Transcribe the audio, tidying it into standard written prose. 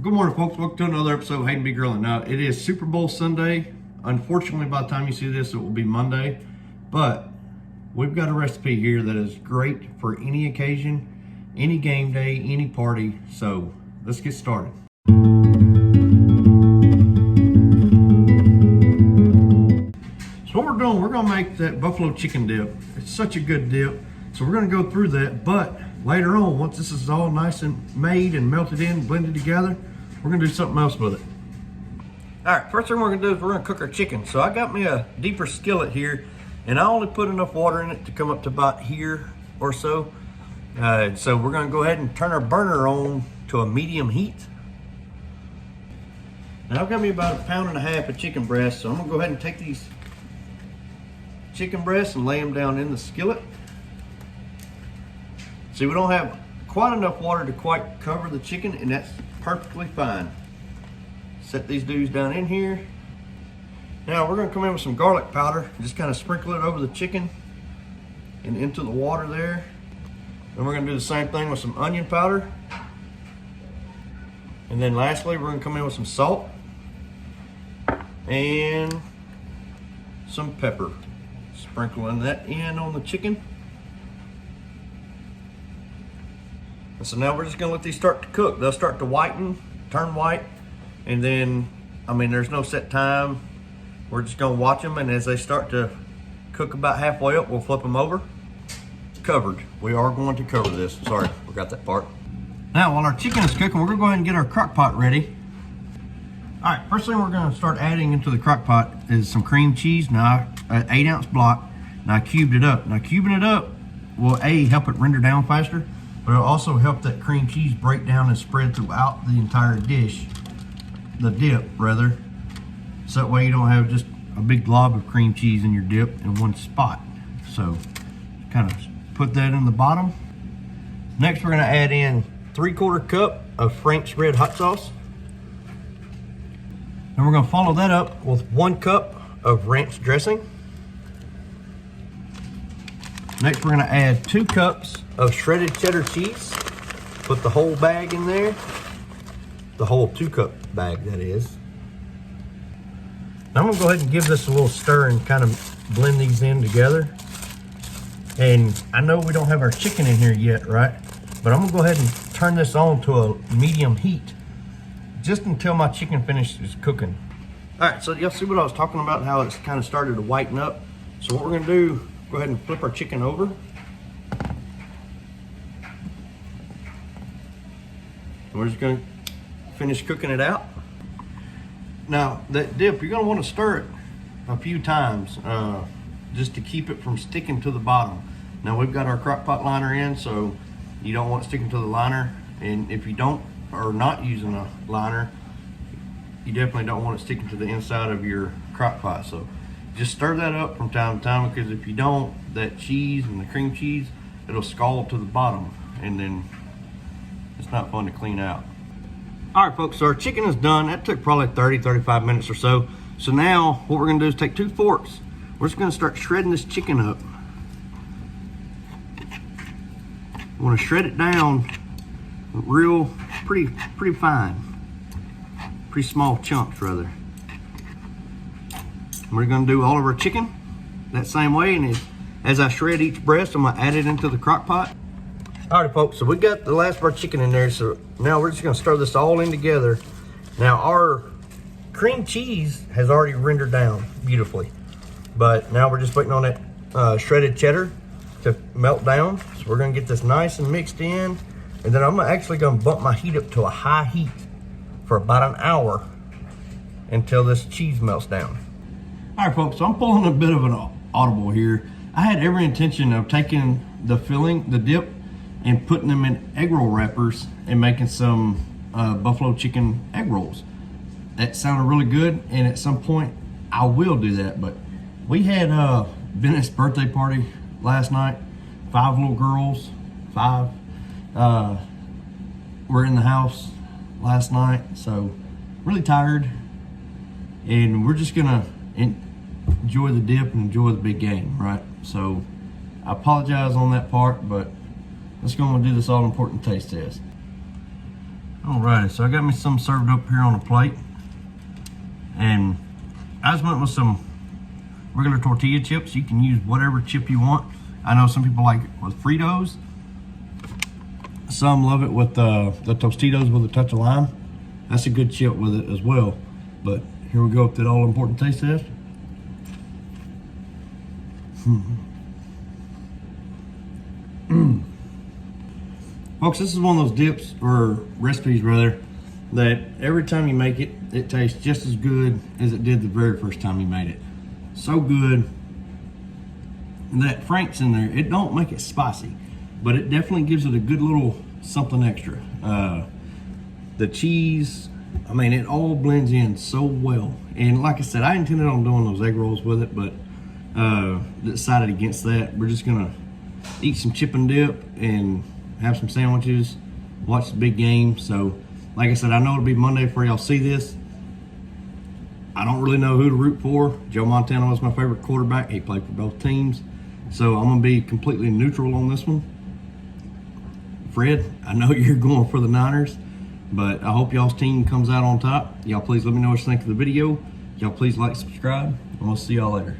Good morning, folks. Welcome to another episode of Hayden Be Grilling. Now, it is Super Bowl Sunday. Unfortunately, by the time you see this, it will be Monday. But we've got a recipe here that is great for any occasion, any game day, any party. So let's get started. So what we're doing, we're gonna make that buffalo chicken dip. It's such a good dip. So we're gonna go through that, but later on, once this is all nice and made and melted in, blended together, we're gonna do something else with it. All right, first thing we're gonna do is we're gonna cook our chicken. So I got me a deeper skillet here, and I only put enough water in it to come up to about here or so. So we're gonna go ahead and turn our burner on to a medium heat. Now I've got me about 1.5 pounds of chicken breast, so I'm gonna go ahead and take these chicken breasts and lay them down in the skillet. See, we don't have quite enough water to quite cover the chicken, and that's perfectly fine. Set these dudes down in here. Now we're gonna come in with some garlic powder, just kind of sprinkle it over the chicken and into the water there. Then we're gonna do the same thing with some onion powder. And then lastly, we're gonna come in with some salt and some pepper. Sprinkling that in on the chicken. And so now we're just gonna let these start to cook. They'll start to whiten, turn white, and then, there's no set time. We're just gonna watch them, and as they start to cook about halfway up, we'll flip them over. Covered. We are going to cover this. Sorry, forgot that part. Now, while our chicken is cooking, we're gonna go ahead and get our crock pot ready. All right, first thing we're gonna start adding into the crock pot is some cream cheese. Now, an 8-ounce block, and I cubed it up. Now, cubing it up will help it render down faster, but it'll also help that cream cheese break down and spread throughout the entire dish, the dip rather. So that way you don't have just a big glob of cream cheese in your dip in one spot. So kind of put that in the bottom. Next we're gonna add in 3/4 cup of Frank's red hot sauce. And we're gonna follow that up with 1 cup of ranch dressing. Next, we're gonna add 2 cups of shredded cheddar cheese. Put the whole bag in there. The whole 2-cup bag, that is. Now I'm gonna go ahead and give this a little stir and kind of blend these in together. And I know we don't have our chicken in here yet, right? But I'm gonna go ahead and turn this on to a medium heat, just until my chicken finishes cooking. All right, so y'all see what I was talking about, how it's kind of started to whiten up. So what we're gonna do, go ahead and flip our chicken over. And we're just gonna finish cooking it out. Now, that dip, you're gonna wanna stir it a few times just to keep it from sticking to the bottom. Now, we've got our crock pot liner in, so you don't want it sticking to the liner. And if you don't, or not using a liner, you definitely don't want it sticking to the inside of your crock pot. So just stir that up from time to time, because if you don't, that cheese and the cream cheese, it'll scald to the bottom, and then it's not fun to clean out. All right, folks, so our chicken is done. That took probably 30-35 minutes or so. So now what we're gonna do is take 2 forks. We're just gonna start shredding this chicken up. We wanna shred it down real, pretty fine. Pretty small chunks, rather. We're gonna do all of our chicken that same way, and as I shred each breast, I'm gonna add it into the crock pot. All right, folks, so we got the last of our chicken in there, so now we're just gonna stir this all in together. Now, our cream cheese has already rendered down beautifully, but now we're just waiting on that shredded cheddar to melt down. So we're gonna get this nice and mixed in, and then I'm actually gonna bump my heat up to a high heat for about an hour until this cheese melts down. All right, folks, so I'm pulling a bit of an audible here. I had every intention of taking the filling, the dip, and putting them in egg roll wrappers and making some buffalo chicken egg rolls. That sounded really good, and at some point I will do that. But we had Bennett's birthday party last night. 5 little girls, 5 were in the house last night, so really tired, and we're just gonna enjoy the dip and enjoy the big game, right? So I apologize on that part, but let's go and do this all important taste test. Alrighty, so I got me some served up here on a plate. And I just went with some regular tortilla chips. You can use whatever chip you want. I know some people like it with Fritos. Some love it with the Tostitos with a touch of lime. That's a good chip with it as well. But here we go with that all important taste test. Folks, this is one of those dips, or recipes rather, that every time you make it, it tastes just as good as it did the very first time you made it. So good. That Frank's in there, it don't make it spicy, but it definitely gives it a good little something extra. The cheese, I mean, it all blends in so well. And like I said, I intended on doing those egg rolls with it, but decided against that. We're just gonna eat some chip and dip and have some sandwiches, watch the big game. So like I said, I know it'll be Monday before y'all see this. I don't really know who to root for. Joe Montana was my favorite quarterback. He played for both teams. So I'm gonna be completely neutral on this one. Fred, I know you're going for the Niners, but I hope y'all's team comes out on top. Y'all please let me know what you think of the video. Y'all please like, subscribe, and we'll see y'all later.